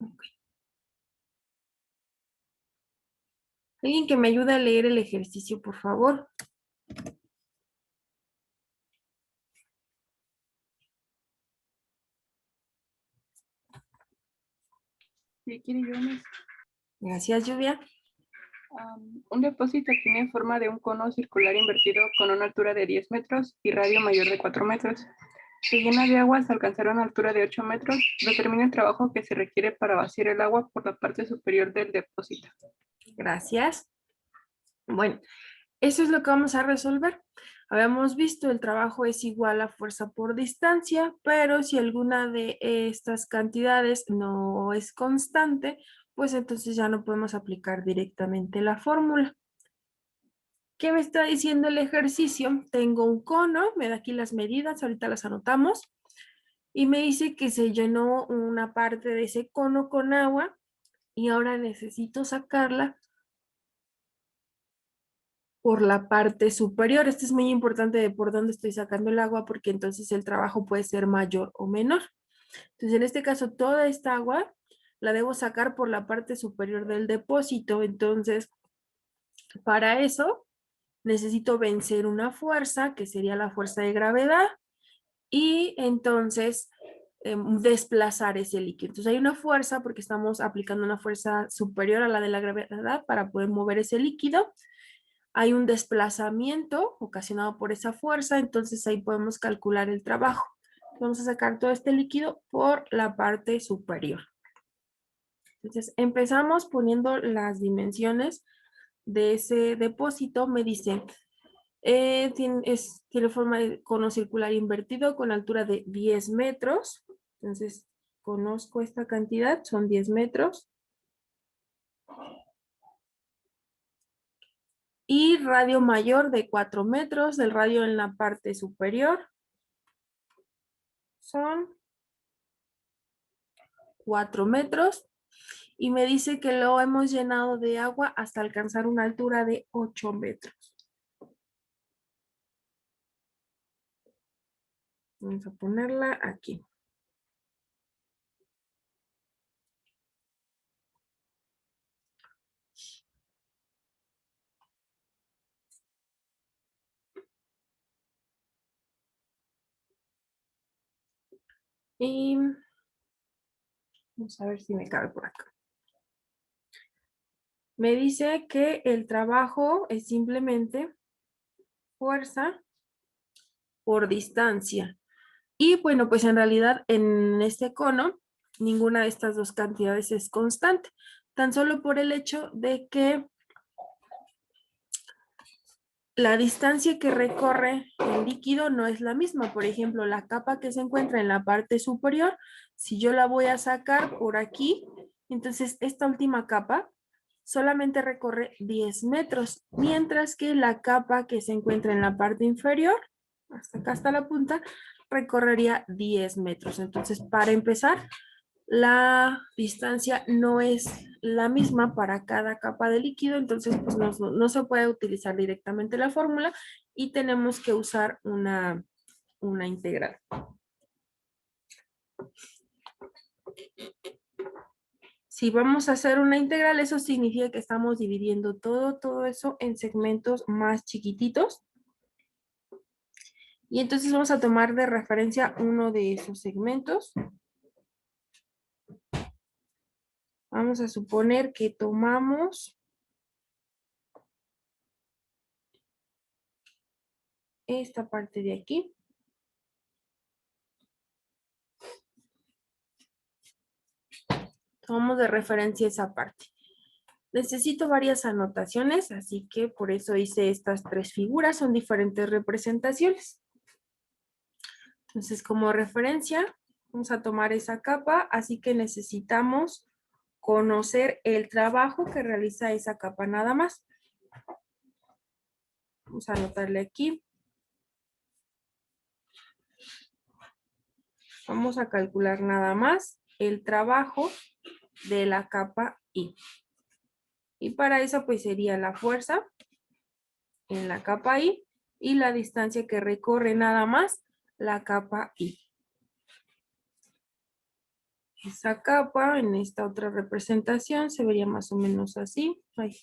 Ok. Alguien que me ayude a leer el ejercicio, por favor. Si quiere yo, Miss. Gracias, Lluvia. Un depósito tiene forma de un cono circular invertido con una altura de 10 metros y radio mayor de 4 metros. Se llena de agua hasta alcanzar una altura de 8 metros. Determina el trabajo que se requiere para vaciar el agua por la parte superior del depósito. Gracias. Bueno, eso es lo que vamos a resolver. Habíamos visto el trabajo es igual a fuerza por distancia, pero si alguna de estas cantidades no es constante, pues entonces ya no podemos aplicar directamente la fórmula. ¿Qué me está diciendo el ejercicio? Tengo un cono, me da aquí las medidas, ahorita las anotamos, y me dice que se llenó una parte de ese cono con agua y ahora necesito sacarla por la parte superior. Esto es muy importante de por dónde estoy sacando el agua porque entonces el trabajo puede ser mayor o menor. Entonces, en este caso, toda esta agua la debo sacar por la parte superior del depósito. Entonces, para eso necesito vencer una fuerza, que sería la fuerza de gravedad, y entonces desplazar ese líquido. Entonces, hay una fuerza porque estamos aplicando una fuerza superior a la de la gravedad para poder mover ese líquido. Hay un desplazamiento ocasionado por esa fuerza, entonces ahí podemos calcular el trabajo. Vamos a sacar todo este líquido por la parte superior. Entonces empezamos poniendo las dimensiones de ese depósito. Me dice, tiene forma de cono circular invertido con altura de 10 metros. Entonces conozco esta cantidad, son 10 metros. Y radio mayor de 4 metros, el radio en la parte superior son 4 metros y me dice que lo hemos llenado de agua hasta alcanzar una altura de 8 metros. Vamos a ponerla aquí. Y vamos a ver si me cabe por acá. Me dice que el trabajo es simplemente fuerza por distancia. Y bueno, pues en realidad en este cono, ninguna de estas dos cantidades es constante, tan solo por el hecho de que la distancia que recorre el líquido no es la misma. Por ejemplo, la capa que se encuentra en la parte superior, si yo la voy a sacar por aquí, entonces esta última capa solamente recorre 10 metros, mientras que la capa que se encuentra en la parte inferior, hasta acá hasta la punta, recorrería 10 metros. Entonces, para empezar, la distancia no es la misma para cada capa de líquido, entonces pues no se puede utilizar directamente la fórmula y tenemos que usar una integral. Si vamos a hacer una integral, eso significa que estamos dividiendo todo eso en segmentos más chiquititos. Y entonces vamos a tomar de referencia uno de esos segmentos. Vamos a suponer que tomamos esta parte de aquí. Tomamos de referencia esa parte. Necesito varias anotaciones, así que por eso hice estas tres figuras, son diferentes representaciones. Entonces, como referencia, vamos a tomar esa capa, así que necesitamos conocer el trabajo que realiza esa capa nada más. Vamos a anotarle aquí. Vamos a calcular nada más el trabajo de la capa I. Y para eso pues sería la fuerza en la capa I y la distancia que recorre nada más la capa I. esa capa en esta otra representación se vería más o menos así. Ay.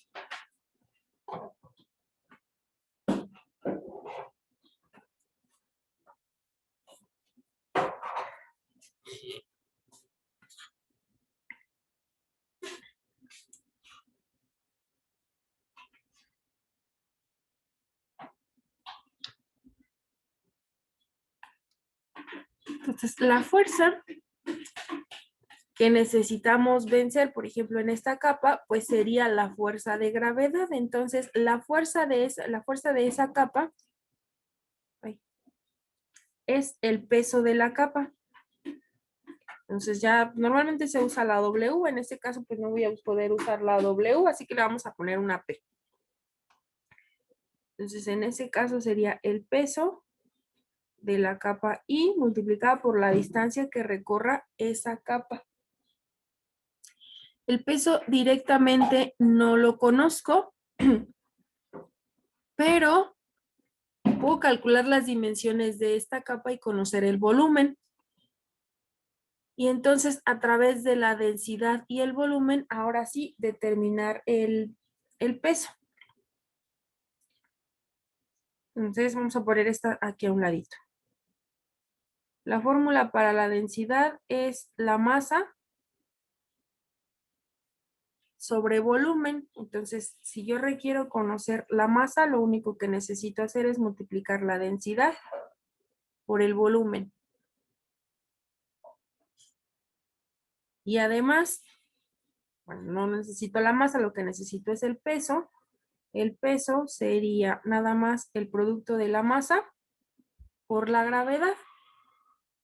Entonces, la fuerza que necesitamos vencer, por ejemplo, en esta capa, pues sería la fuerza de gravedad. Entonces, la fuerza de esa capa es el peso de la capa. Entonces, ya normalmente se usa la W. En este caso, pues no voy a poder usar la W, así que le vamos a poner una P. Entonces, en ese caso sería el peso de la capa I multiplicada por la distancia que recorra esa capa. El peso directamente no lo conozco, pero puedo calcular las dimensiones de esta capa y conocer el volumen. Y entonces, a través de la densidad y el volumen, ahora sí, determinar el peso. Entonces, vamos a poner esta aquí a un ladito. La fórmula para la densidad es la masa sobre volumen. Entonces, si yo requiero conocer la masa, lo único que necesito hacer es multiplicar la densidad por el volumen. Y además, bueno, no necesito la masa, lo que necesito es el peso. El peso sería nada más el producto de la masa por la gravedad.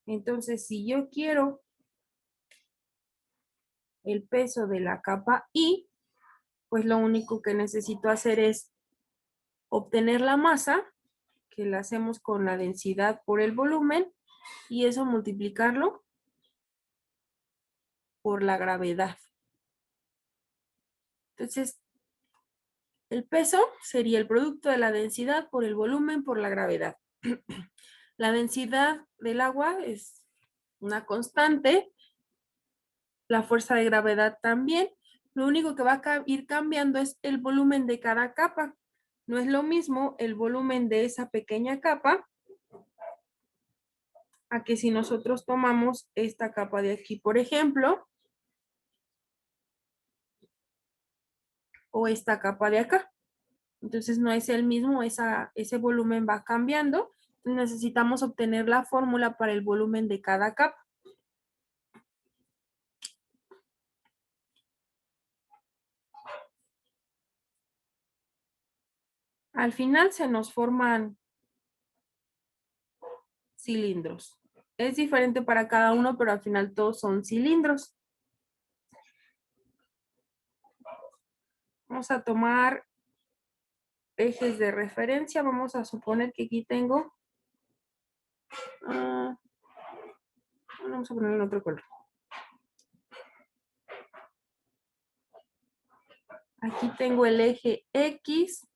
Entonces, si yo quiero el peso de la capa I, pues lo único que necesito hacer es obtener la masa, que la hacemos con la densidad por el volumen, y eso multiplicarlo por la gravedad. Entonces, el peso sería el producto de la densidad por el volumen por la gravedad. La densidad del agua es una constante, la fuerza de gravedad también. Lo único que va a ir cambiando es el volumen de cada capa. No es lo mismo el volumen de esa pequeña capa a que si nosotros tomamos esta capa de aquí, por ejemplo, o esta capa de acá. Entonces no es el mismo, ese volumen va cambiando. Necesitamos obtener la fórmula para el volumen de cada capa. Al final se nos forman cilindros. Es diferente para cada uno, pero al final todos son cilindros. Vamos a tomar ejes de referencia. Vamos a suponer que aquí tengo... vamos a poner en otro color. Aquí tengo el eje X.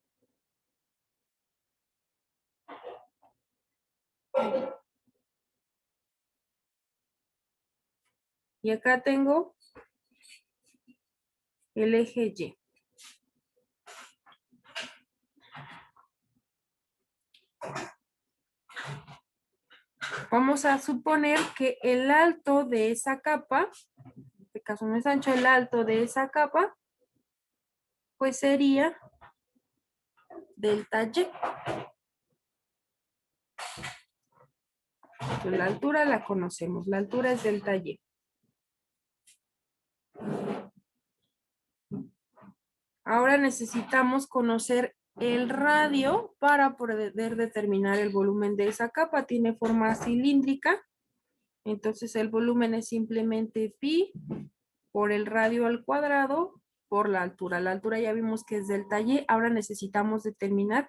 Y acá tengo el eje Y. Vamos a suponer que el alto de esa capa, en este caso no es ancho, el alto de esa capa, pues sería delta Y. Entonces, la altura la conocemos, la altura es delta Y. Ahora necesitamos conocer el radio para poder determinar el volumen de esa capa. Tiene forma cilíndrica, entonces el volumen es simplemente pi por el radio al cuadrado por la altura. La altura ya vimos que es delta Y. Ahora necesitamos determinar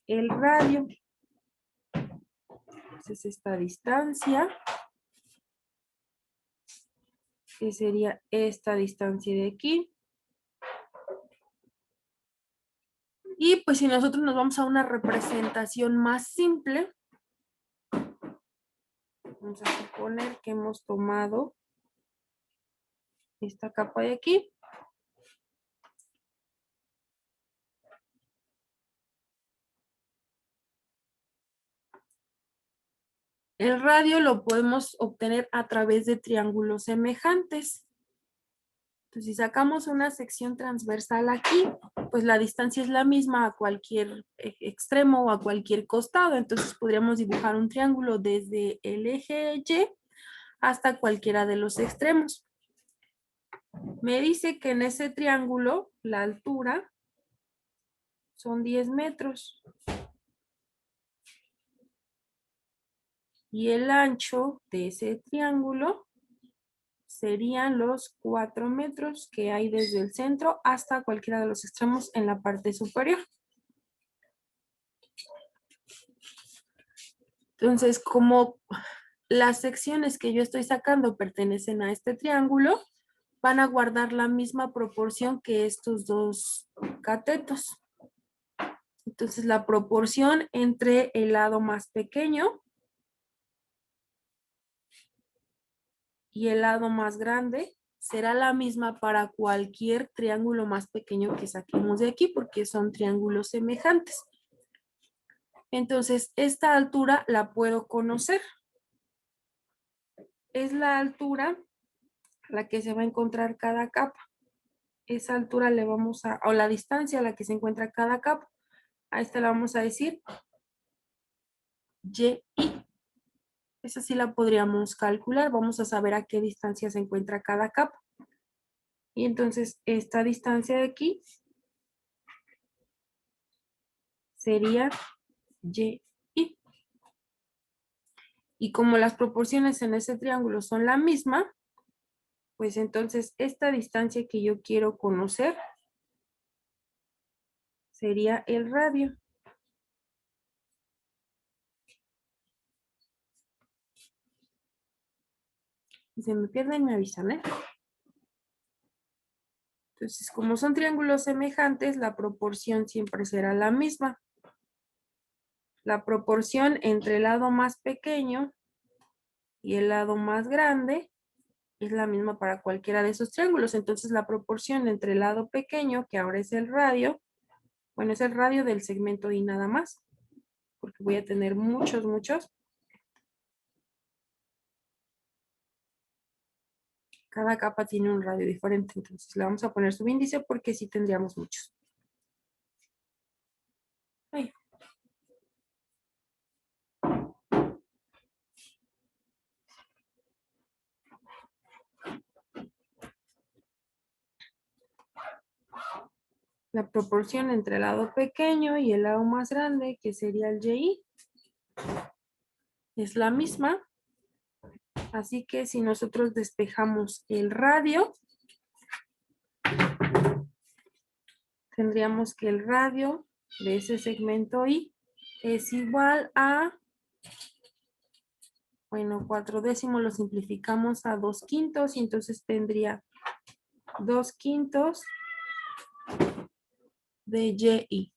el radio. Entonces esta distancia, que sería esta distancia de aquí. Y pues si nosotros nos vamos a una representación más simple, Vamos a suponer que hemos tomado esta capa de aquí. El radio lo podemos obtener a través de triángulos semejantes. Entonces, si sacamos una sección transversal aquí, pues la distancia es la misma a cualquier extremo o a cualquier costado. Entonces, podríamos dibujar un triángulo desde el eje Y hasta cualquiera de los extremos. Me dice que en ese triángulo la altura son 10 metros. Y el ancho de ese triángulo serían los 4 metros que hay desde el centro hasta cualquiera de los extremos en la parte superior. Entonces, como las secciones que yo estoy sacando pertenecen a este triángulo, van a guardar la misma proporción que estos dos catetos. Entonces, la proporción entre el lado más pequeño y el lado más grande será la misma para cualquier triángulo más pequeño que saquemos de aquí, porque son triángulos semejantes. Entonces, esta altura la puedo conocer. Es la altura a la que se va a encontrar cada capa. Esa altura le vamos a, o la distancia a la que se encuentra cada capa. A esta le vamos a decir YI. Esa sí la podríamos calcular. Vamos a saber a qué distancia se encuentra cada capa. Y entonces esta distancia de aquí sería YI. Y como las proporciones en ese triángulo son la misma, pues entonces esta distancia que yo quiero conocer sería el radio. Si se me pierden, me avisan, ¿eh? Entonces, como son triángulos semejantes, la proporción siempre será la misma. La proporción entre el lado más pequeño y el lado más grande es la misma para cualquiera de esos triángulos. Entonces, la proporción entre el lado pequeño, que ahora es el radio, bueno, es el radio del segmento y nada más, porque voy a tener muchos. Cada capa tiene un radio diferente, entonces le vamos a poner subíndice porque sí tendríamos muchos. Ay. La proporción entre el lado pequeño y el lado más grande, que sería el YI, es la misma. Así que si nosotros despejamos el radio, tendríamos que el radio de ese segmento I es igual a, bueno, 4/10 lo simplificamos a 2/5 y entonces tendría 2/5 de YI.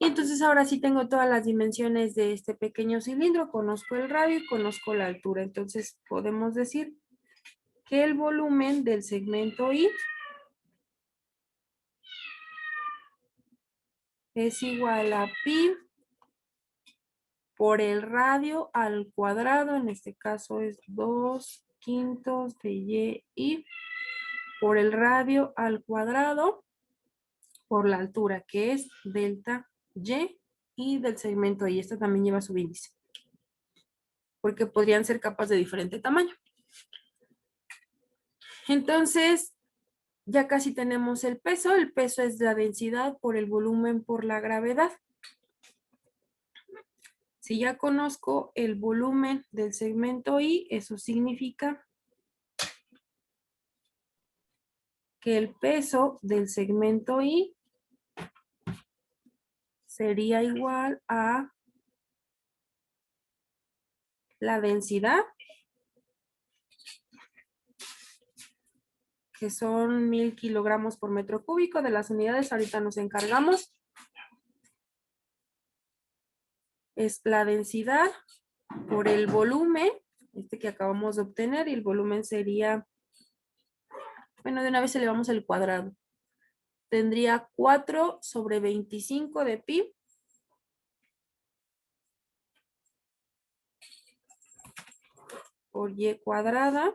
Y entonces ahora sí tengo todas las dimensiones de este pequeño cilindro, conozco el radio y conozco la altura. Entonces podemos decir que el volumen del segmento I es igual a pi por el radio al cuadrado, en este caso es 2/5 de YI por el radio al cuadrado por la altura, que es delta Y, y del segmento Y. Esta también lleva su índice, porque podrían ser capas de diferente tamaño. Entonces, ya casi tenemos el peso. El peso es la densidad por el volumen por la gravedad. Si ya conozco el volumen del segmento I, eso significa que el peso del segmento I sería igual a la densidad, que son 1000 kilogramos por metro cúbico. De las unidades ahorita nos encargamos. es la densidad por el volumen, que acabamos de obtener, y el volumen sería, bueno, de una vez elevamos el cuadrado. Tendría 4 sobre 25 de pi por y cuadrada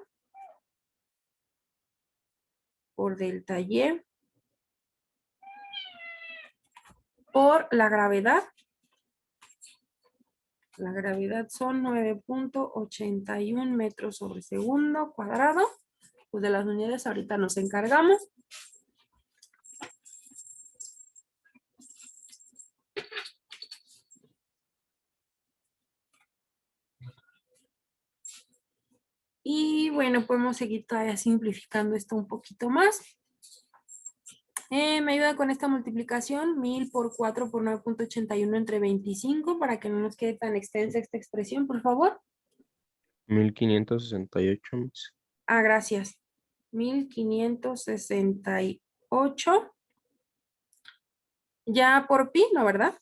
por delta y por la gravedad. La gravedad son 9.81 metros sobre segundo cuadrado. Pues de las unidades ahorita nos encargamos. Y bueno, podemos seguir todavía simplificando esto un poquito más. Me ayuda con esta multiplicación, 1000 por 4 por 9.81 entre 25, para que no nos quede tan extensa esta expresión, por favor. 1568, Miss. Ah, gracias. 1568. Ya por pi, ¿no, verdad?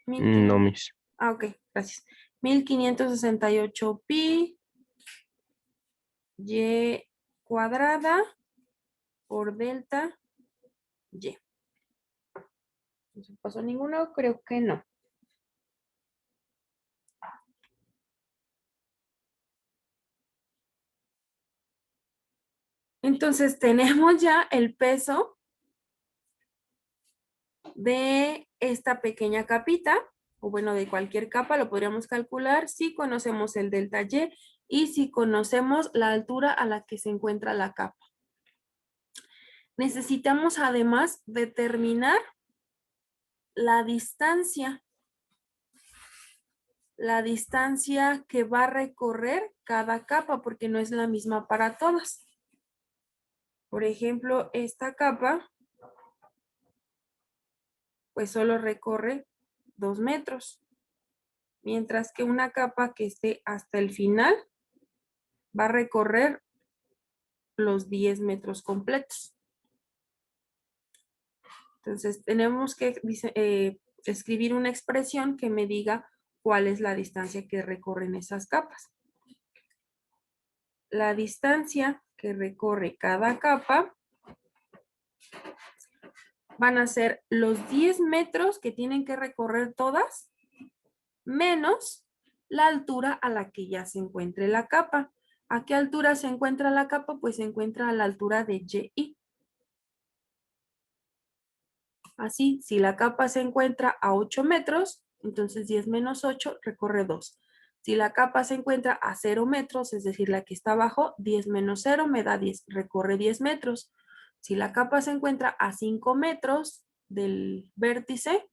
No, Miss. Ah, ok, gracias. 1568 pi y cuadrada por delta y. ¿No se pasó ninguno? Creo que no. Entonces tenemos ya el peso de esta pequeña capita, o bueno, de cualquier capa, lo podríamos calcular si conocemos el delta y si conocemos la altura a la que se encuentra la capa. Necesitamos además determinar la distancia que va a recorrer cada capa, porque no es la misma para todas. Por ejemplo, esta capa, pues solo recorre 2 metros, mientras que una capa que esté hasta el final va a recorrer los 10 metros completos. Entonces, tenemos que escribir una expresión que me diga cuál es la distancia que recorren esas capas. La distancia que recorre cada capa van a ser los 10 metros que tienen que recorrer todas, menos la altura a la que ya se encuentre la capa. ¿A qué altura se encuentra la capa? Pues se encuentra a la altura de y. Así, si la capa se encuentra a 8 metros, entonces 10 menos 8 recorre 2. Si la capa se encuentra a 0 metros, es decir, la que está abajo, 10 menos 0 me da 10, recorre 10 metros. Si la capa se encuentra a 5 metros del vértice,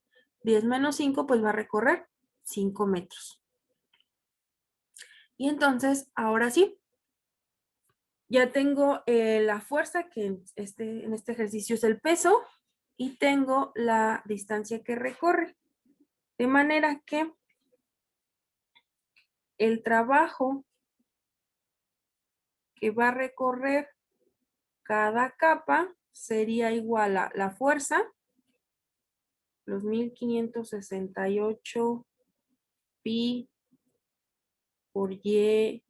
10 menos 5 pues va a recorrer 5 metros. Y entonces, ahora sí, ya tengo la fuerza, que en este ejercicio es el peso, y tengo la distancia que recorre. De manera que el trabajo que va a recorrer cada capa sería igual a la fuerza, los 1568 pi por y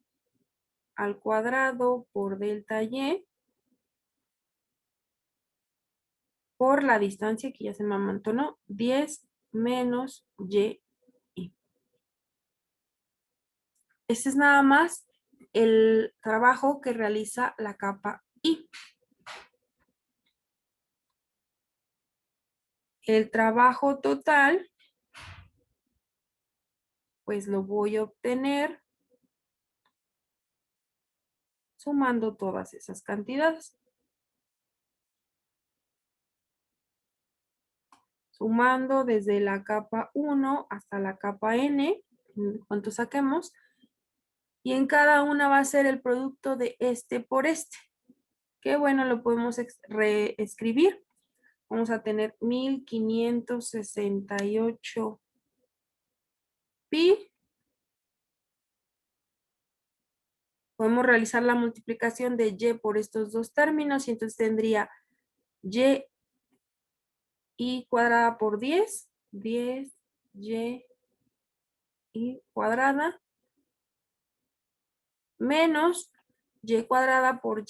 al cuadrado por delta y, por la distancia que ya se me amontonó, 10 menos y. Este es nada más el trabajo que realiza la capa I. El trabajo total, pues lo voy a obtener sumando todas esas cantidades. Sumando desde la capa 1 hasta la capa n, cuánto saquemos, y en cada una va a ser el producto de este por este, que bueno, lo podemos reescribir. Vamos a tener 1568 pi. Podemos realizar la multiplicación de y por estos dos términos y entonces tendría y cuadrada por 10 10y cuadrada menos y cuadrada por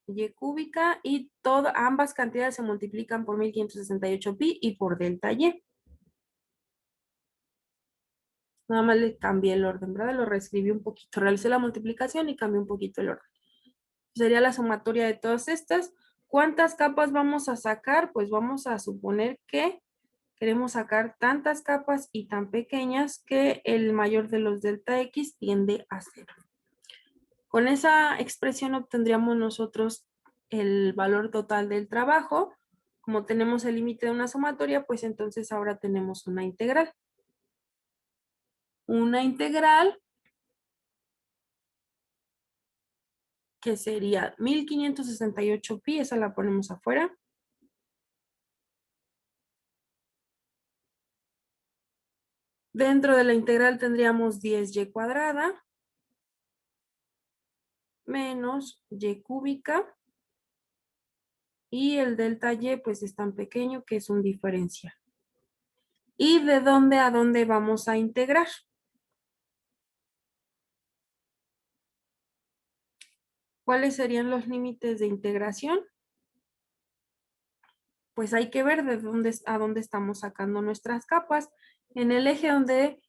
y cúbica, y ambas cantidades se multiplican por 1568 pi y por delta y. Nada más le cambié el orden, ¿verdad? Lo reescribí un poquito, realicé la multiplicación y cambié un poquito el orden. Sería la sumatoria de todas estas. ¿Cuántas capas vamos a sacar? Pues vamos a suponer que queremos sacar tantas capas y tan pequeñas que el mayor de los delta X tiende a 0. Con esa expresión obtendríamos nosotros el valor total del trabajo. Como tenemos el límite de una sumatoria, pues entonces ahora tenemos una integral. Una integral que sería 1568 pi, esa la ponemos afuera. Dentro de la integral tendríamos 10y cuadrada menos y cúbica, y el delta y pues es tan pequeño que es un diferencial. ¿Y de dónde a dónde vamos a integrar? ¿Cuáles serían los límites de integración? Pues hay que ver de dónde a dónde estamos sacando nuestras capas. En el eje donde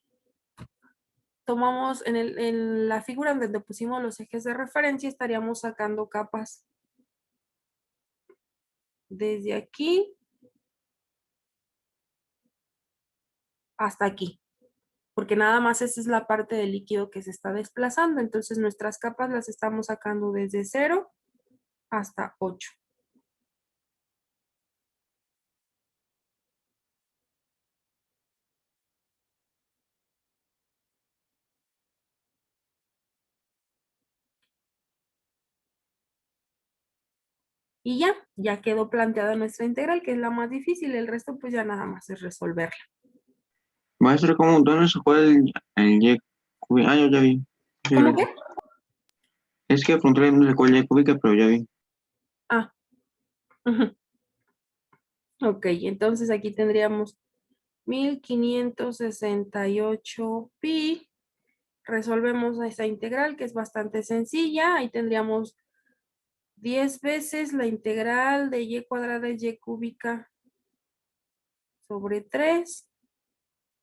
tomamos, en la figura donde pusimos los ejes de referencia, estaríamos sacando capas desde aquí hasta aquí, porque nada más esa es la parte del líquido que se está desplazando. Entonces nuestras capas las estamos sacando desde 0 hasta 8. Y ya quedó planteada nuestra integral, que es la más difícil. El resto pues ya nada más es resolverla. Maestra, ¿cómo, dónde se fue el Y cúbica? Ah, yo ya vi. Sí, ¿Cómo gracias. que? Es que frontal no se fue el Y cúbica, pero ya vi. Ah, ujú. Ok, entonces aquí tendríamos 1568 pi. Resolvemos esta integral que es bastante sencilla. Ahí tendríamos 10 veces la integral de y cuadrada es y cúbica sobre 3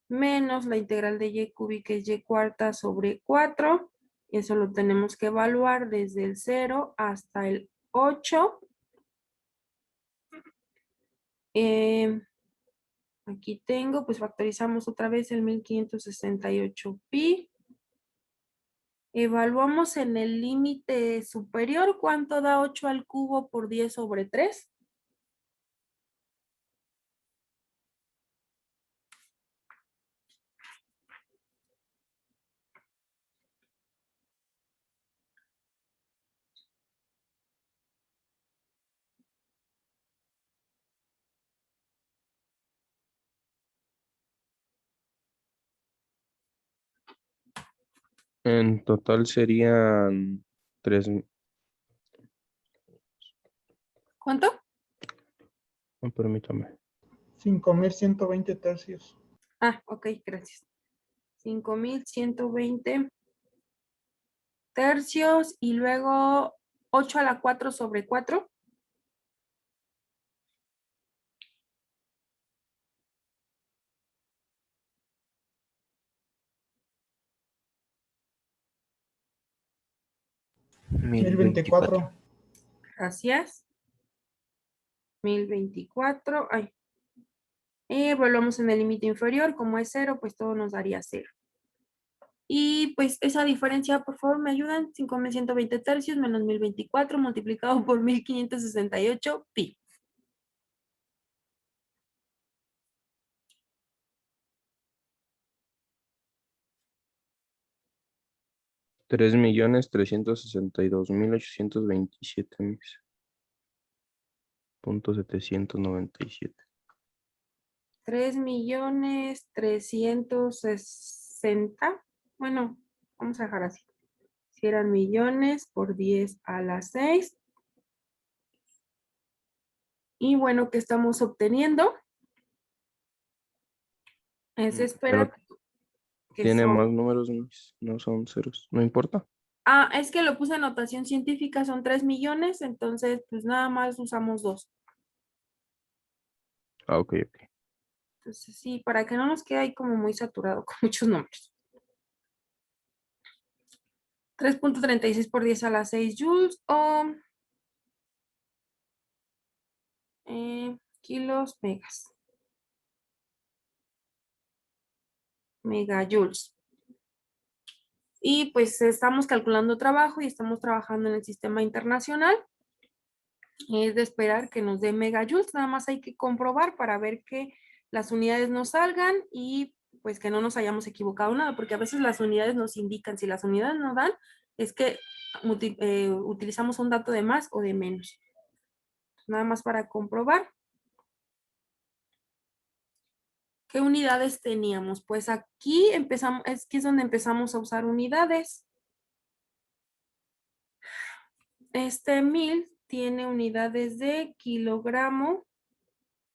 menos la integral de y cúbica es y cuarta sobre 4. Eso lo tenemos que evaluar desde el 0 hasta el 8. Aquí tengo, pues factorizamos otra vez el 1568 pi. Evaluamos en el límite superior, ¿cuánto da 8 al cubo por 10 sobre 3? En total serían 3, ¿Cuánto? permítame. 5120 tercios. Ah, ok, gracias. 5120 tercios y luego 8 a la 4 sobre 4. Mil veinticuatro. 1024. Gracias. 1024. Ay. Volvemos en el límite inferior. Como es 0, pues todo nos daría 0. Y pues esa diferencia, por favor, ¿me ayudan? 5120 tercios menos 1024 multiplicado por 1568 pi. 3.362.827 punto 797. 3.360.000. Bueno, vamos a dejar así. Si eran millones por 10 a la 6. Y bueno, ¿qué estamos obteniendo? Es Pero esperar que tiene son... más números, no son ceros. No importa. Ah, es que lo puse en notación científica, son 3 millones, entonces pues nada más usamos 2. Ah, ok, ok. Entonces sí, para que no nos quede ahí como muy saturado con muchos números. 3.36 por 10 a la 6 joules o kilos megas. Megajoules. Y pues estamos calculando trabajo y estamos trabajando en el sistema internacional. Es de esperar que nos dé megajoules. Nada más hay que comprobar para ver que las unidades nos salgan y pues que no nos hayamos equivocado nada, porque a veces las unidades nos indican, si las unidades no dan, es que utilizamos un dato de más o de menos. Nada más para comprobar. ¿Qué unidades teníamos? Pues aquí empezamos, es donde empezamos a usar unidades. Este 1000 tiene unidades de kilogramo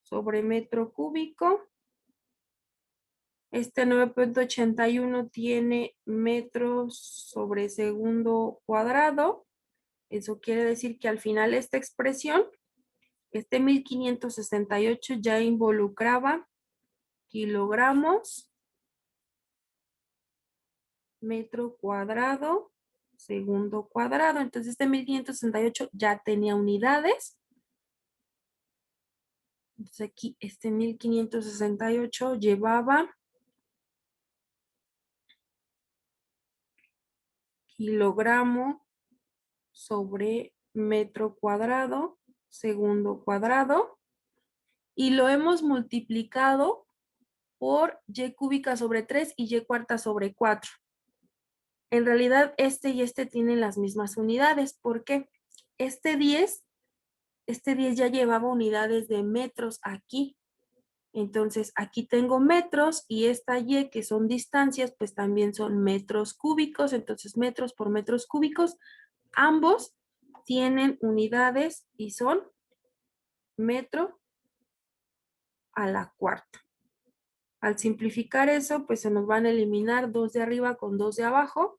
sobre metro cúbico. Este 9.81 tiene metros sobre segundo cuadrado. Eso quiere decir que al final esta expresión, este 1568 ya involucraba kilogramos, metro cuadrado, segundo cuadrado. Entonces este 1568 ya tenía unidades. Entonces aquí este 1568 llevaba kilogramo sobre metro cuadrado, segundo cuadrado, y lo hemos multiplicado por y cúbica sobre 3 y y cuarta sobre 4. En realidad este y este tienen las mismas unidades. ¿Por qué? Este 10 ya llevaba unidades de metros aquí. Entonces aquí tengo metros y esta y que son distancias, pues también son metros cúbicos. Entonces metros por metros cúbicos, ambos tienen unidades y son metro a la cuarta. Al simplificar eso, pues se nos van a eliminar 2 de arriba con 2 de abajo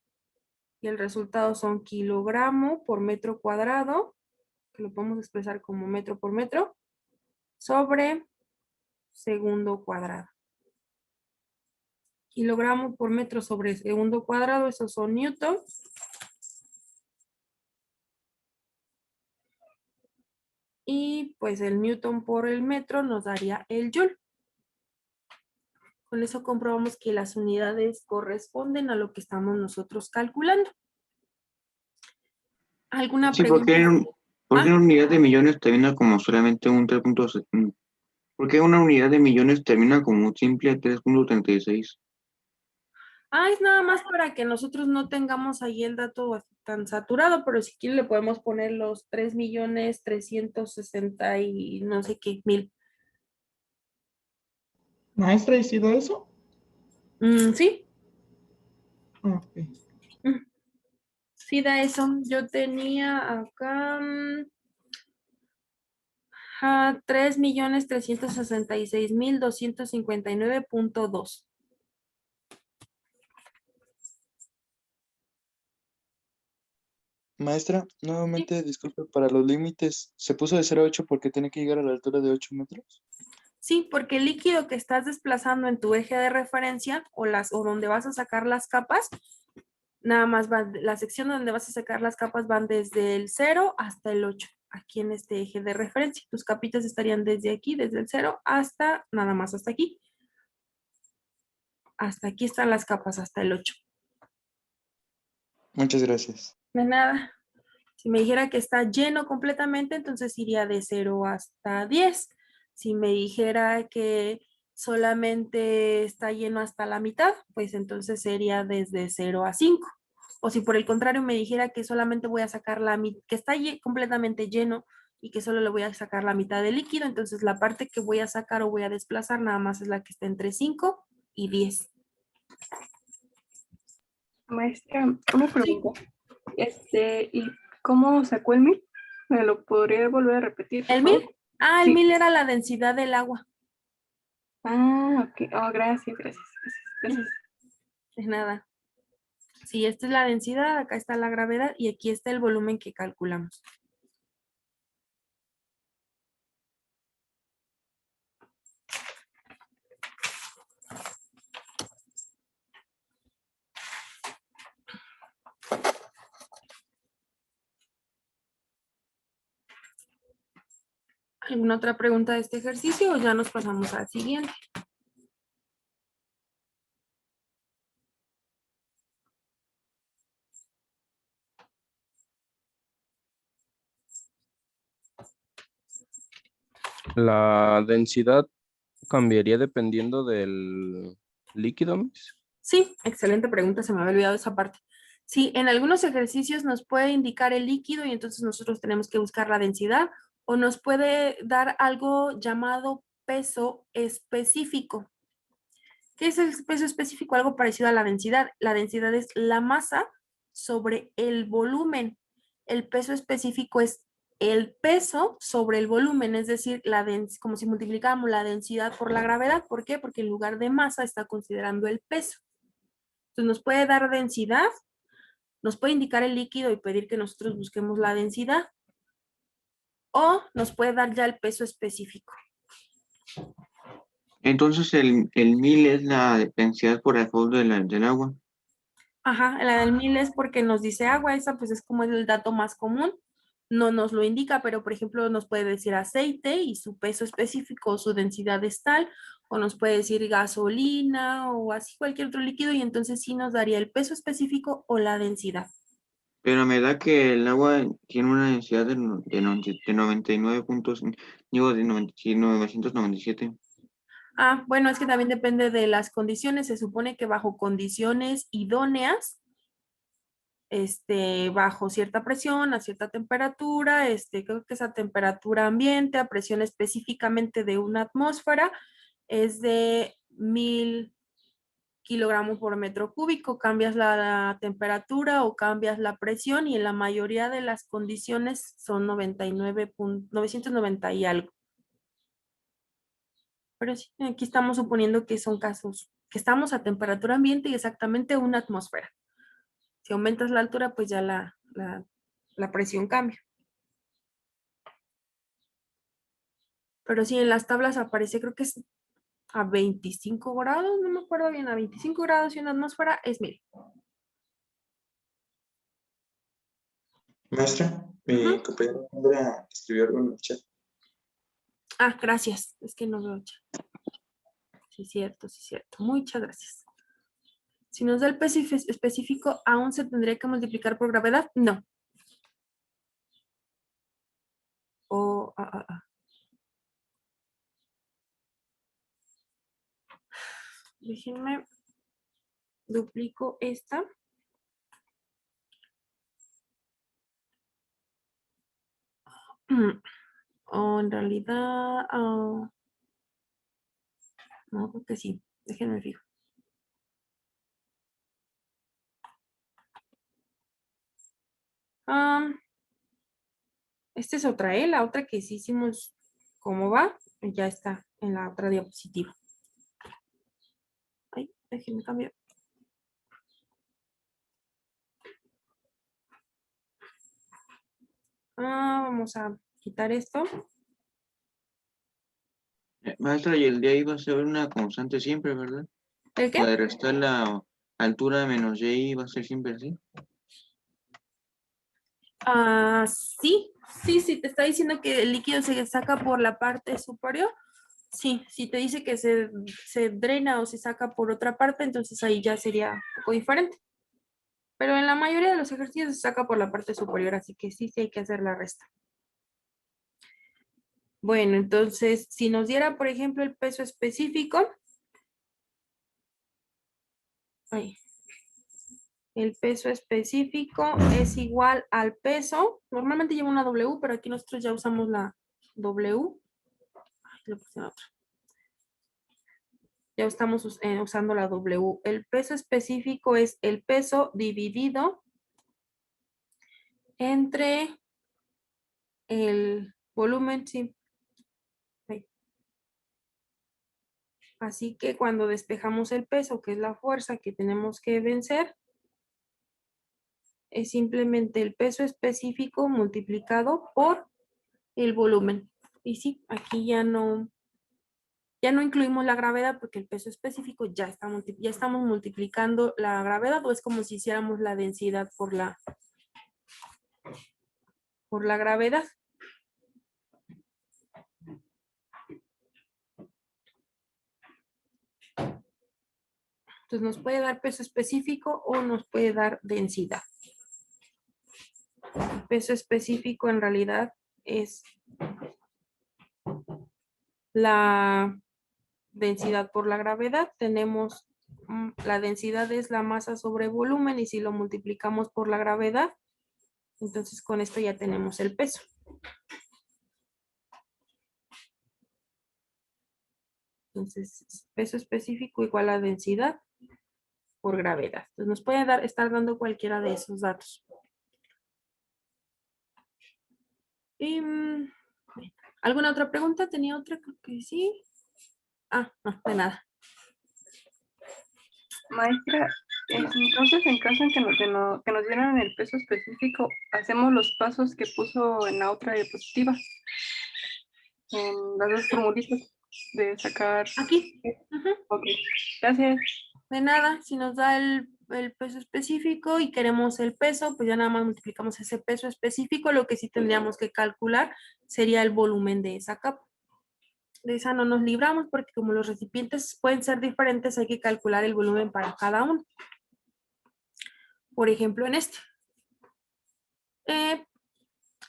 y el resultado son kilogramo por metro cuadrado, que lo podemos expresar como metro por metro, sobre segundo cuadrado. Kilogramo por metro sobre segundo cuadrado, esos son newton. Y pues el newton por el metro nos daría el joule. Con eso comprobamos que las unidades corresponden a lo que estamos nosotros calculando. ¿Alguna Sí, pregunta? ¿por qué una unidad de millones termina como solamente un 3.7? ¿Por qué una unidad de millones termina como un simple 3.36? Es nada más para que nosotros no tengamos ahí el dato tan saturado, pero si quieren le podemos poner los 3.360 y no sé qué mil. Maestra, ¿y si da eso? Sí, Ok. sí da eso. Yo tenía acá 3.366.259.2. Maestra, nuevamente, disculpe, para los límites, ¿se puso de 0 a 8 porque tiene que llegar a la altura de 8 metros? Sí, porque el líquido que estás desplazando en tu eje de referencia o donde vas a sacar las capas, nada más la sección donde vas a sacar las capas van desde el 0 hasta el 8, aquí en este eje de referencia. Tus capitas estarían desde aquí, desde el 0 hasta, nada más hasta aquí. Hasta aquí están las capas, hasta el 8. Muchas gracias. De nada. Si me dijera que está lleno completamente, entonces iría de 0 hasta 10. Si me dijera que solamente está lleno hasta la mitad, pues entonces sería desde 0 a 5. O si por el contrario me dijera que solamente voy a sacar que está completamente lleno y que solo le voy a sacar la mitad de líquido, entonces la parte que voy a sacar o voy a desplazar nada más es la que está entre 5 y 10. Maestra, una pregunta. ¿Y cómo sacó el 1000? ¿Me lo podría volver a repetir, por ¿El favor? 1000? Ah, el Sí. 1000 era la densidad del agua. Ah, ok. Oh, gracias, gracias, gracias. De nada. Sí, esta es la densidad, acá está la gravedad y aquí está el volumen que calculamos. ¿Alguna otra pregunta de este ejercicio o ya nos pasamos al siguiente? La densidad cambiaría dependiendo del líquido, Miss. Sí, excelente pregunta, se me había olvidado esa parte. Sí, en algunos ejercicios nos puede indicar el líquido y entonces nosotros tenemos que buscar la densidad o nos puede dar algo llamado peso específico. ¿Qué es el peso específico? Algo parecido a la densidad. La densidad es la masa sobre el volumen. El peso específico es el peso sobre el volumen, es decir, como si multiplicáramos la densidad por la gravedad. ¿Por qué? Porque en lugar de masa está considerando el peso. Entonces nos puede dar densidad, nos puede indicar el líquido y pedir que nosotros busquemos la densidad, o nos puede dar ya el peso específico. Entonces el 1000 es la densidad por el fondo del agua. Ajá, la del 1000 es porque nos dice agua, esa pues es como el dato más común, no nos lo indica, pero por ejemplo nos puede decir aceite y su peso específico, su densidad es tal, o nos puede decir gasolina o así cualquier otro líquido y entonces sí nos daría el peso específico o la densidad. Pero me da que el agua tiene una densidad de 99 puntos, digo, de 997. Ah, bueno, es que también depende de las condiciones, se supone que bajo condiciones idóneas, bajo cierta presión, a cierta temperatura, creo que esa temperatura ambiente, a presión específicamente de una atmósfera, es de 1000 kilogramos por metro cúbico. Cambias la temperatura o cambias la presión y en la mayoría de las condiciones son 990 y algo. Pero sí, aquí estamos suponiendo que son casos que estamos a temperatura ambiente y exactamente una atmósfera. Si aumentas la altura, pues ya la presión cambia. Pero sí, en las tablas aparece, creo que es a 25 grados, no me acuerdo bien, a 25 grados y una atmósfera es 1000. Maestra, mi compañera Sandra escribió algo en el chat. Ah, gracias. Es que no veo ya. Sí, cierto, sí, cierto. Muchas gracias. Si nos da el peso específico, ¿aún se tendría que multiplicar por gravedad? No. O, Déjenme, duplico esta. O en realidad, no, creo que sí. Déjenme fijo. Esta es otra, la otra que sí hicimos, ¿cómo va? Ya está en la otra diapositiva. Ay, déjenme cambiar. Vamos a quitar esto. Maestra, y el de ahí va a ser una constante siempre, ¿verdad? ¿El La qué? de restar la altura menos y va a ser siempre así. Sí, sí, te está diciendo que el líquido se saca por la parte superior. Sí, si te dice que se drena o se saca por otra parte, entonces ahí ya sería un poco diferente. Pero en la mayoría de los ejercicios se saca por la parte superior, así que sí, sí hay que hacer la resta. Bueno, entonces, si nos diera, por ejemplo, el peso específico, ahí, el peso específico es igual al peso. Normalmente lleva una W, pero aquí nosotros ya usamos la W. Ay, le puse otra. Ya estamos usando la W. El peso específico es el peso dividido entre el volumen, sí. Así que cuando despejamos el peso, que es la fuerza que tenemos que vencer, es simplemente el peso específico multiplicado por el volumen. Y sí, aquí ya no incluimos la gravedad porque el peso específico ya estamos multiplicando la gravedad, o es como si hiciéramos la densidad por la gravedad. Entonces nos puede dar peso específico o nos puede dar densidad. El peso específico en realidad es la densidad por la gravedad. Tenemos la densidad es la masa sobre volumen, y si lo multiplicamos por la gravedad, entonces con esto ya tenemos el peso. Entonces, peso específico igual a densidad por gravedad. Entonces nos puede estar dando cualquiera de esos datos. Y, ¿alguna otra pregunta? ¿Tenía otra? Creo que sí. Ah, no, de nada. Maestra, entonces en caso en que nos dieran el peso específico, hacemos los pasos que puso en la otra diapositiva, en las dos formulitas de sacar. Aquí. Ok, gracias. De nada, si nos da el peso específico y queremos el peso, pues ya nada más multiplicamos ese peso específico. Lo que sí tendríamos que calcular sería el volumen de esa capa. De esa no nos libramos porque como los recipientes pueden ser diferentes, hay que calcular el volumen para cada uno. Por ejemplo, en este.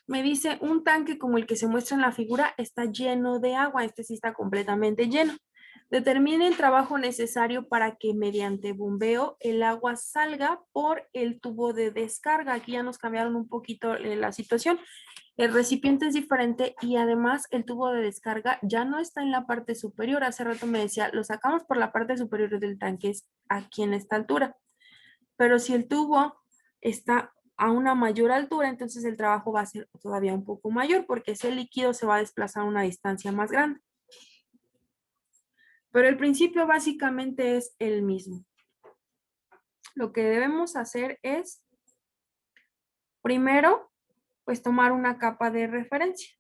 Me dice un tanque como el que se muestra en la figura está lleno de agua. Este sí está completamente lleno. Determine el trabajo necesario para que mediante bombeo el agua salga por el tubo de descarga. Aquí ya nos cambiaron un poquito la situación. El recipiente es diferente y además el tubo de descarga ya no está en la parte superior. Hace rato me decía, lo sacamos por la parte superior del tanque, es aquí en esta altura. Pero si el tubo está a una mayor altura, entonces el trabajo va a ser todavía un poco mayor porque ese líquido se va a desplazar a una distancia más grande. Pero el principio básicamente es el mismo. Lo que debemos hacer es, primero, pues tomar una capa de referencia.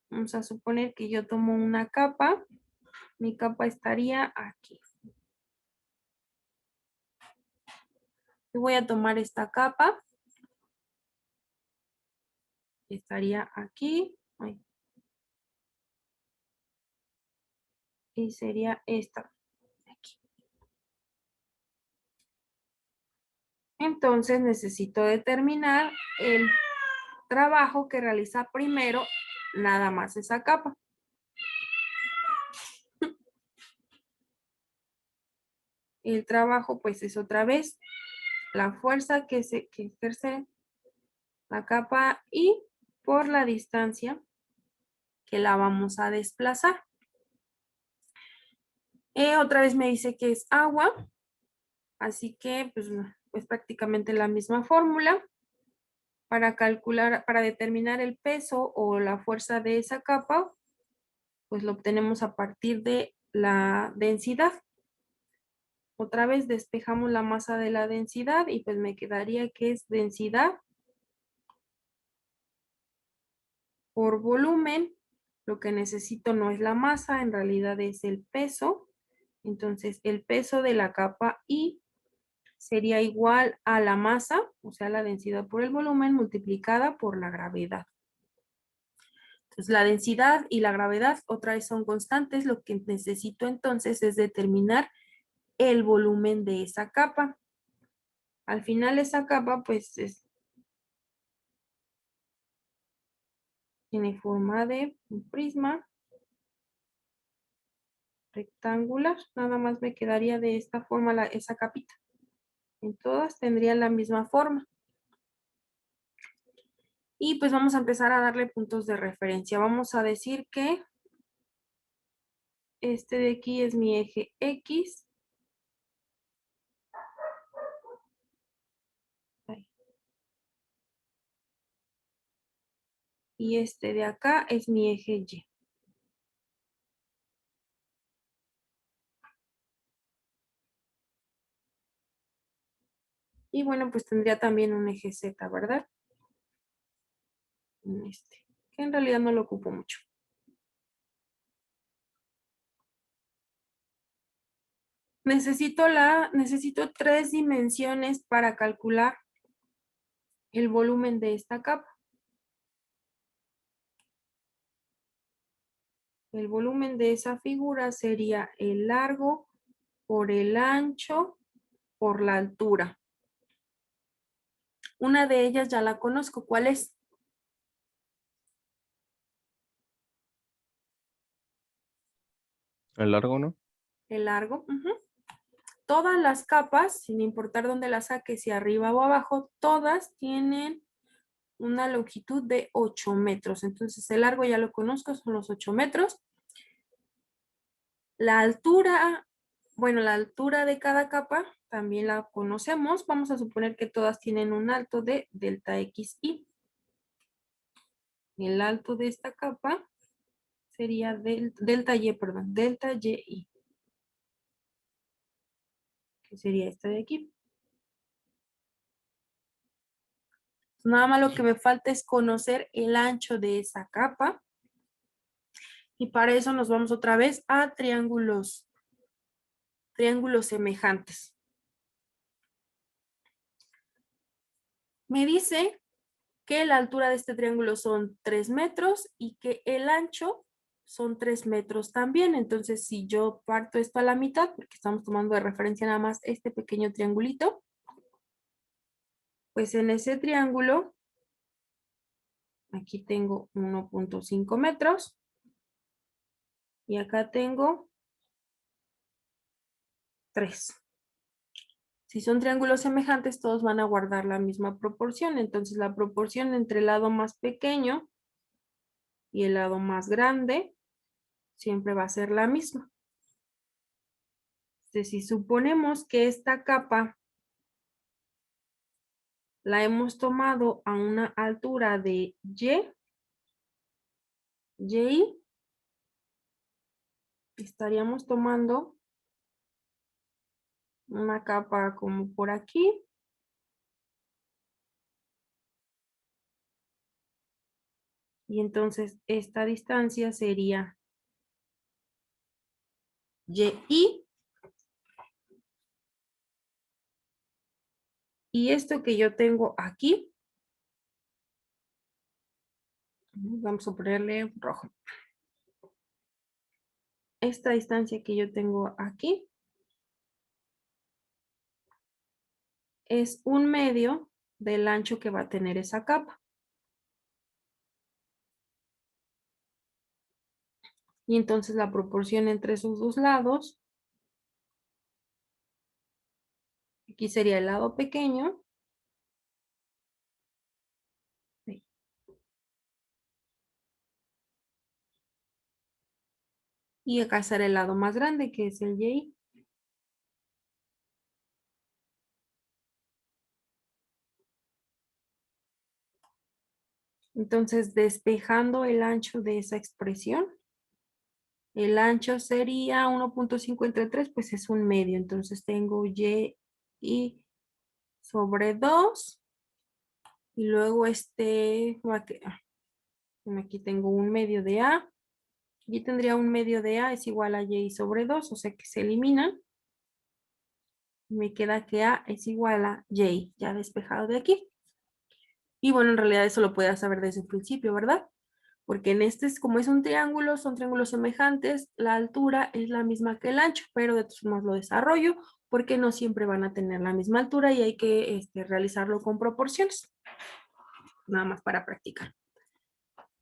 Vamos a suponer que yo tomo una capa. Mi capa estaría aquí. Yo voy a tomar esta capa. Estaría aquí. Y sería esta. Aquí. Entonces necesito determinar el trabajo que realiza primero nada más esa capa. El trabajo pues es otra vez la fuerza que ejerce la capa y por la distancia que la vamos a desplazar. Otra vez me dice que es agua, así que pues prácticamente la misma fórmula. Para calcular, para determinar el peso o la fuerza de esa capa, pues lo obtenemos a partir de la densidad. Otra vez despejamos la masa de la densidad y pues me quedaría que es densidad por volumen. Lo que necesito no es la masa, en realidad es el peso. Entonces el peso de la capa I sería igual a la masa, o sea, la densidad por el volumen multiplicada por la gravedad. Entonces, la densidad y la gravedad otra vez son constantes. Lo que necesito entonces es determinar el volumen de esa capa. Al final esa capa pues tiene forma de un prisma rectangular. Nada más me quedaría de esta forma esa capita. En todas tendrían la misma forma. Y pues vamos a empezar a darle puntos de referencia. Vamos a decir que este de aquí es mi eje X. Y este de acá es mi eje Y. Y bueno, pues tendría también un eje Z, ¿verdad? Que en realidad no lo ocupo mucho. Necesito 3 dimensiones para calcular el volumen de esta capa. El volumen de esa figura sería el largo por el ancho por la altura. Una de ellas ya la conozco. ¿Cuál es? El largo, ¿no? El largo. Todas las capas, sin importar dónde las saques, si arriba o abajo, todas tienen una longitud de 8 metros. Entonces el largo ya lo conozco, son los 8 metros. La altura, bueno, la altura de cada capa también la conocemos. Vamos a suponer que todas tienen un alto de delta XY. El alto de esta capa sería delta Y, perdón, delta YI. Que sería esta de aquí. Nada más lo que me falta es conocer el ancho de esa capa. Y para eso nos vamos otra vez a triángulos semejantes. Me dice que la altura de este triángulo son 3 metros y que el ancho son 3 metros también. Entonces, si yo parto esto a la mitad, porque estamos tomando de referencia nada más este pequeño triangulito, pues en ese triángulo, aquí tengo 1.5 metros y acá tengo 3. Si son triángulos semejantes, todos van a guardar la misma proporción. Entonces, la proporción entre el lado más pequeño y el lado más grande siempre va a ser la misma. Entonces, si suponemos que esta capa la hemos tomado a una altura de Y, estaríamos tomando una capa como por aquí. Y entonces esta distancia sería YI. Y esto que yo tengo aquí, vamos a ponerle rojo. Esta distancia que yo tengo aquí es 1/2 del ancho que va a tener esa capa. Y entonces la proporción entre esos dos lados, aquí sería el lado pequeño. Y acá será el lado más grande, que es el Y. Entonces, despejando el ancho de esa expresión, el ancho sería 1.5 entre 3, pues es 1/2. Entonces tengo Y sobre 2. Y luego aquí tengo 1/2 de A. Y tendría 1/2 de A es igual a Y sobre 2, o sea que se elimina. Me queda que A es igual a Y, ya despejado de aquí. Y bueno, en realidad eso lo puedes saber desde el principio, ¿verdad? Porque en como es un triángulo, son triángulos semejantes, la altura es la misma que el ancho, pero de todas formas lo desarrollo porque no siempre van a tener la misma altura y hay que realizarlo con proporciones, nada más para practicar.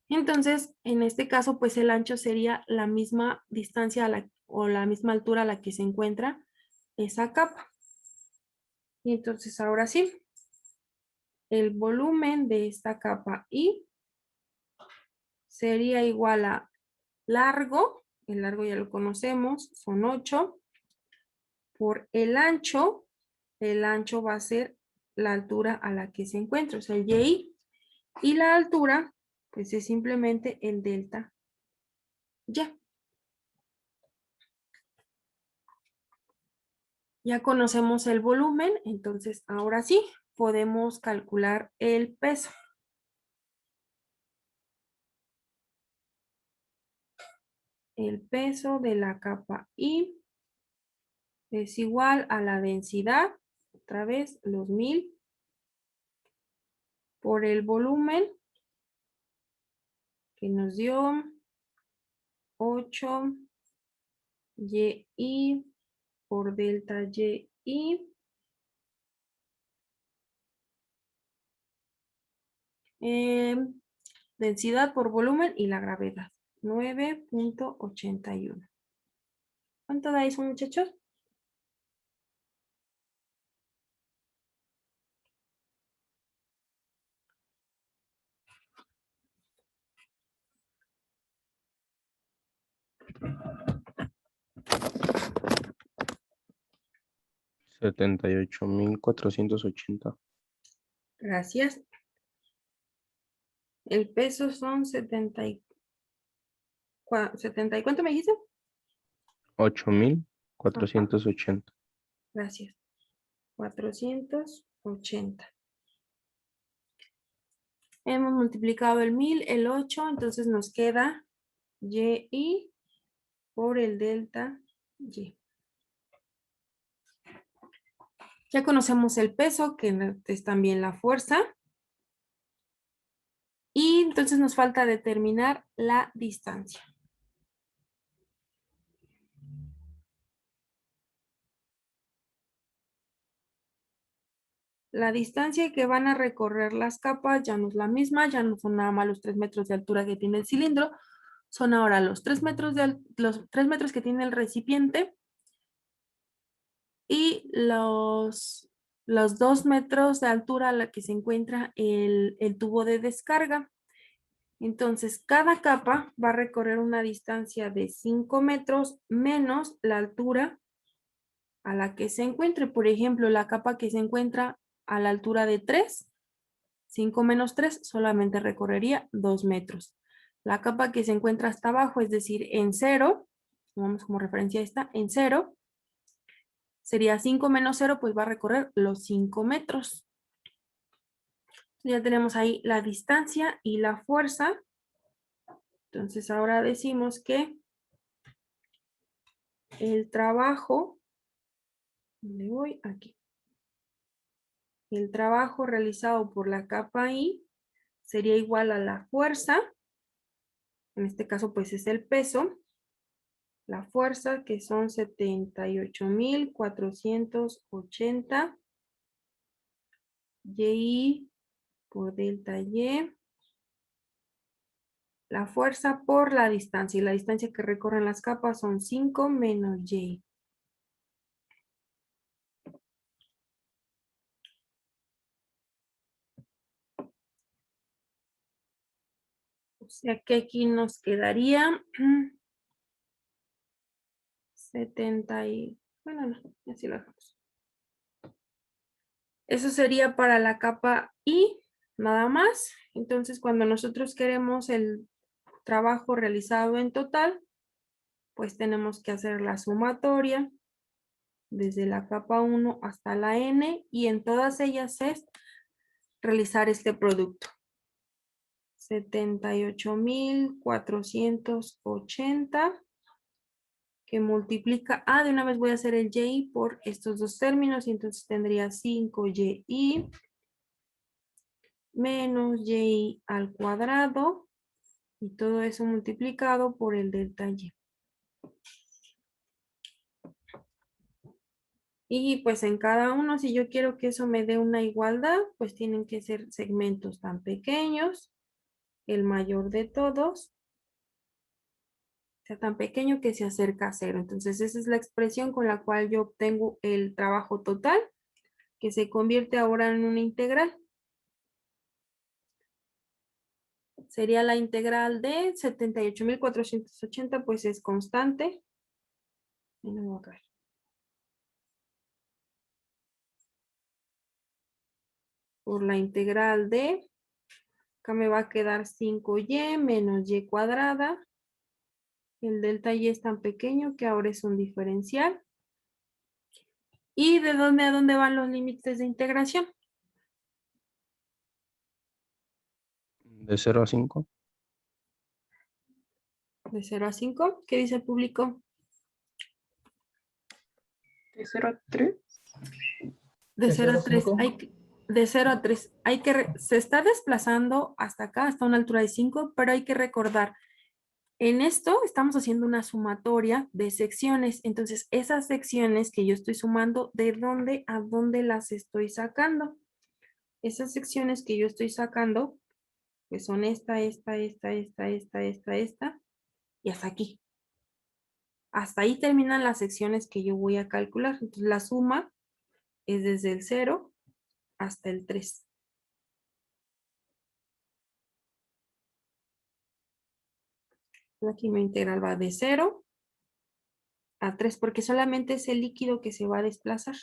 Entonces, en este caso, pues el ancho sería la misma distancia o la misma altura a la que se encuentra esa capa. Y entonces ahora sí, el volumen de esta capa I sería igual a largo, el largo ya lo conocemos, son 8, por el ancho va a ser la altura a la que se encuentra, o sea, el Y, y la altura, pues es simplemente el delta Y. Ya conocemos el volumen, entonces ahora sí podemos calcular el peso. El peso de la capa I es igual a la densidad, otra vez los 1000, por el volumen que nos dio 8 YI por delta YI. Densidad por volumen y la gravedad, 9.81. ¿Cuánto da eso, muchachos? $78,480. Gracias. El peso son 70 ¿y cuánto me dijiste? 8,480. Gracias. 480. Hemos multiplicado el 1000, el 8, entonces nos queda YI por el delta Y. Ya conocemos el peso, que es también la fuerza. Y entonces nos falta determinar la distancia. La distancia que van a recorrer las capas ya no es la misma, ya no son nada más los 3 metros de altura que tiene el cilindro, son ahora los 3 metros, los 3 metros que tiene el recipiente y los 2 metros de altura a la que se encuentra el tubo de descarga. Entonces, cada capa va a recorrer una distancia de 5 metros menos la altura a la que se encuentre. Por ejemplo, la capa que se encuentra a la altura de 3, 5 menos 3, solamente recorrería 2 metros. La capa que se encuentra hasta abajo, es decir, en 0, tomamos como referencia esta, en 0, sería 5 menos 0, pues va a recorrer los 5 metros. Ya tenemos ahí la distancia y la fuerza. Entonces ahora decimos que el trabajo, ¿dónde voy? Aquí. El trabajo realizado por la capa I sería igual a la fuerza, en este caso pues es el peso, la fuerza que son 78.480 YI por delta Y, la fuerza por la distancia, y la distancia que recorren las capas son 5 menos Y. O sea que aquí nos quedaría 70 y... Bueno, no, así lo dejamos. Eso sería para la capa I, nada más. Entonces, cuando nosotros queremos el trabajo realizado en total, pues tenemos que hacer la sumatoria desde la capa 1 hasta la N, y en todas ellas es realizar este producto. 78.480 que multiplica, de una vez voy a hacer el YI por estos dos términos, y entonces tendría 5YI menos YI al cuadrado, y todo eso multiplicado por el delta Y. Y pues en cada uno, si yo quiero que eso me dé una igualdad, pues tienen que ser segmentos tan pequeños, el mayor de todos, sea tan pequeño que se acerca a 0. Entonces esa es la expresión con la cual yo obtengo el trabajo total, que se convierte ahora en una integral. Sería la integral de 78.480, pues es constante. Y no me voy a caer. Por la integral de, acá me va a quedar 5y menos y cuadrada. El delta y es tan pequeño que ahora es un diferencial. ¿Y de dónde a dónde van los límites de integración? De 0 a 5. De 0 a 5. ¿Qué dice el público? De 0 a 3. De De 0 0 a a 3. 5. De 0 a 3. Se está desplazando hasta acá, hasta una altura de 5, pero hay que recordar, en esto estamos haciendo una sumatoria de secciones. Entonces, esas secciones que yo estoy sumando, ¿de dónde a dónde las estoy sacando? Esas secciones que yo estoy sacando, pues son esta, y hasta aquí. Hasta ahí terminan las secciones que yo voy a calcular. Entonces, la suma es desde el 0 hasta el 3. Aquí mi integral va de 0 a 3 porque solamente es el líquido que se va a desplazar.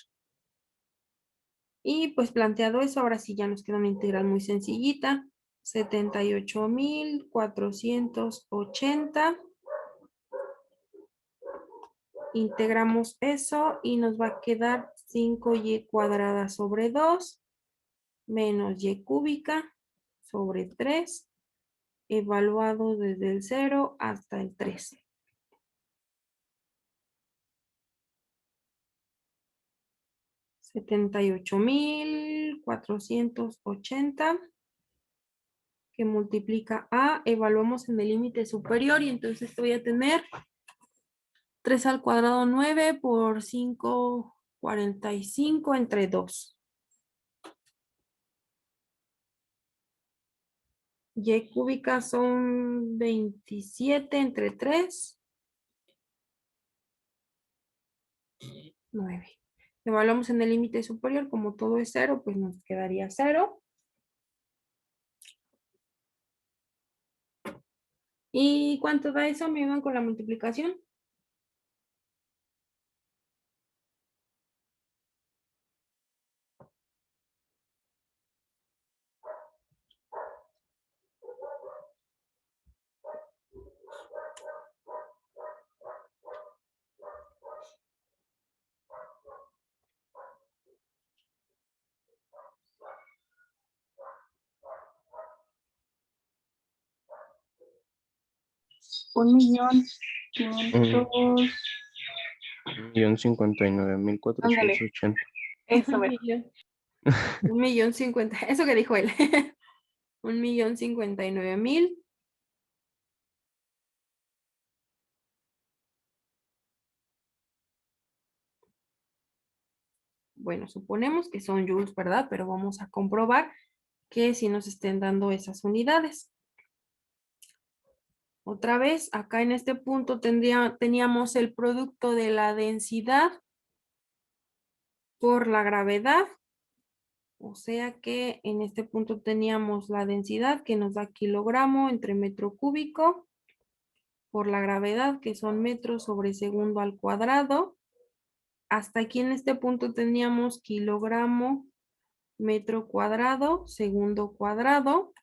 Y pues planteado eso, ahora sí ya nos queda una integral muy sencillita. 78,480. Integramos eso y nos va a quedar 5y cuadrada sobre 2 menos y cúbica sobre 3, evaluado desde el 0 hasta el 3. $78,480 que multiplica a, evaluamos en el límite superior y entonces voy a tener 3 al cuadrado 9 por 5, 45 entre 2. Y cúbica son 27 entre 3. 9. Evaluamos en el límite superior, como todo es 0, pues nos quedaría 0. ¿Y cuánto da eso? ¿Me ayudan con la multiplicación? Un millón quinientos. 1,59,480. Eso, Un mero. millón. 1,050,000. Eso que dijo él. 1,059,000. Bueno, suponemos que son joules, ¿verdad? Pero vamos a comprobar que si nos estén dando esas unidades. Otra vez, acá en este punto teníamos el producto de la densidad por la gravedad. O sea que en este punto teníamos la densidad que nos da kilogramo entre metro cúbico por la gravedad que son metros sobre segundo al cuadrado. Hasta aquí en este punto teníamos kilogramo metro cuadrado segundo cuadrado.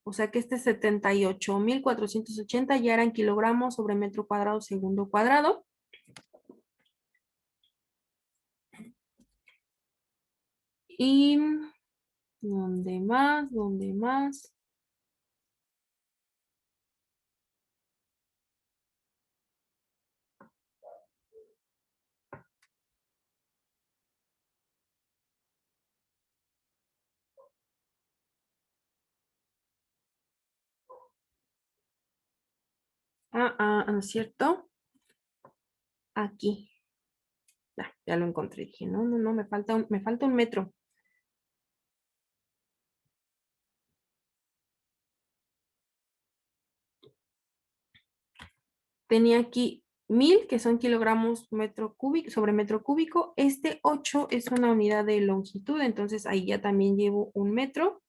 O sea que este 78,480 ya eran kilogramos sobre metro cuadrado segundo cuadrado. Y ¿dónde más? ¿Dónde más? ¿No es cierto? Aquí. Ya lo encontré. Dije, no, me falta un metro. Tenía aquí 1000, que son kilogramos metro cúbico, sobre metro cúbico. Este 8 es una unidad de longitud, entonces ahí ya también llevo un metro.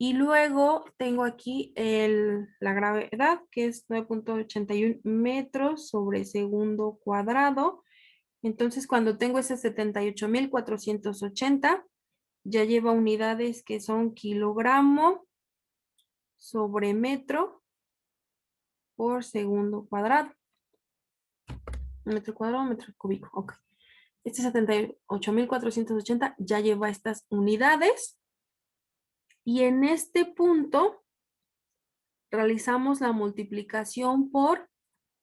Y luego tengo aquí la gravedad, que es 9,81 metros sobre segundo cuadrado. Entonces, cuando tengo ese 78,480, ya lleva unidades que son kilogramo sobre metro por segundo cuadrado. Metro cuadrado, metro cúbico. Ok. Este 78.480 ya lleva estas unidades. Y en este punto realizamos la multiplicación por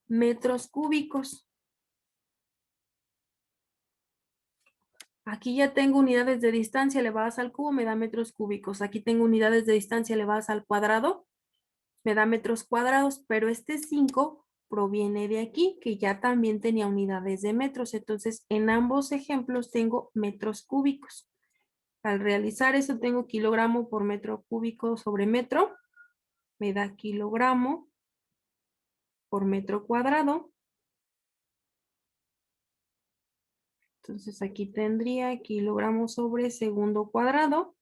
metros cúbicos. Aquí ya tengo unidades de distancia elevadas al cubo, me da metros cúbicos. Aquí tengo unidades de distancia elevadas al cuadrado, me da metros cuadrados, pero este 5 proviene de aquí, que ya también tenía unidades de metros. Entonces, en ambos ejemplos tengo metros cúbicos. Al realizar eso, tengo kilogramo por metro cúbico sobre metro. Me da kilogramo por metro cuadrado. Entonces, aquí tendría kilogramos sobre segundo cuadrado.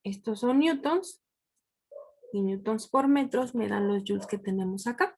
Estos son newtons. Y newtons por metros me dan los joules que tenemos acá.